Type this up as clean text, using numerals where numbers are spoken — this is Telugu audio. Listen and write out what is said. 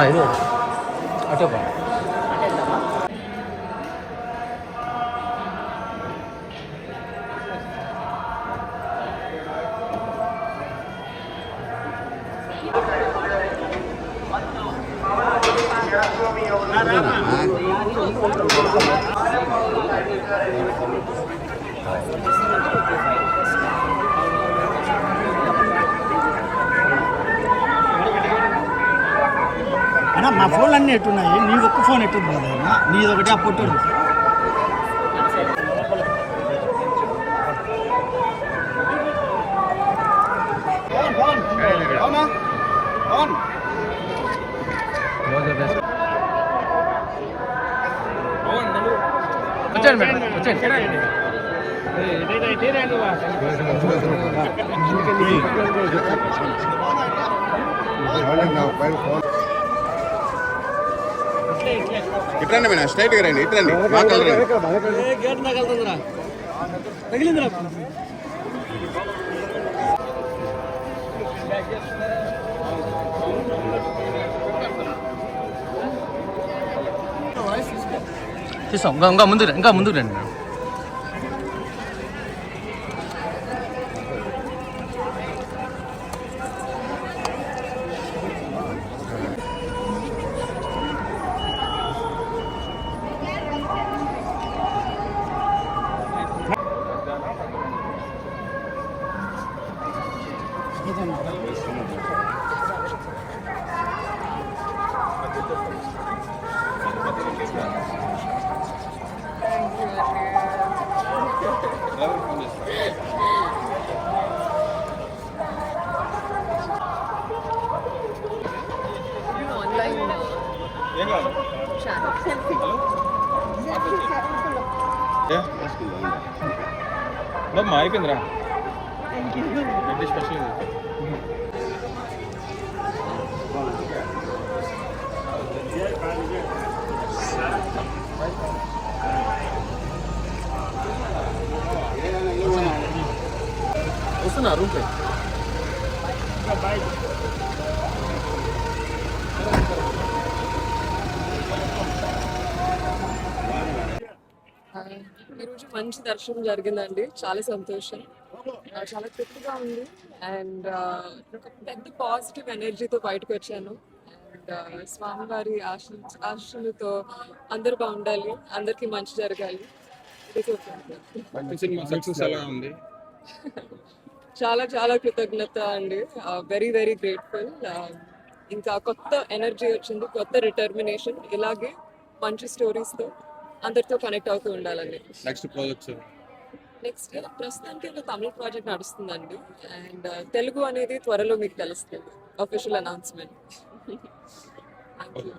ಇದು ಆಟೋಪ అన్నా మా ఫోన్లు అన్నీ ఎట్టున్నాయి, నీ ఒక్క ఫోన్ ఎట్టుంది కదా అన్న, నీది ఒకటి ఆ పొట్టు వచ్చాను మేడం వచ్చాను. ఇట్రండి మేడం, స్ట్రైట్గా రండి, ఇట్రండి. గేట్ తగలుతుందిరా, తగిలిందిరా. తీసాం ఇంకా ముందుకు రండి మేడం. అయిపోయిందిరా స్పెషల్ వస్తున్నా రూమ్ పై. ఈరోజు మంచి దర్శనం జరిగిందండి, చాలా సంతోషం. చాలా తృప్తిగా ఉంది అండ్ ఒక పెద్ద పాజిటివ్ ఎనర్జీతో బయటకు వచ్చాను. అండ్ స్వామివారి ఆశలతో అందరూ బాగుండాలి, అందరికీ మంచి జరగాలి. చాలా చాలా కృతజ్ఞత అండి, వెరీ వెరీ గ్రేట్ఫుల్. ఇంకా కొత్త ఎనర్జీ వచ్చింది, కొత్త డిటర్మినేషన్. ఇలాగే మంచి స్టోరీస్తో అందరితో కనెక్ట్ అవుతూ ఉండాలండి. నెక్స్ట్ ప్రస్తుతానికి ఒక తమిళ ప్రాజెక్ట్ నడుస్తుందండి అండ్ తెలుగు అనేది త్వరలో మీకు తెలుస్తుంది, అఫీషియల్ అనౌన్స్మెంట్. Thank you.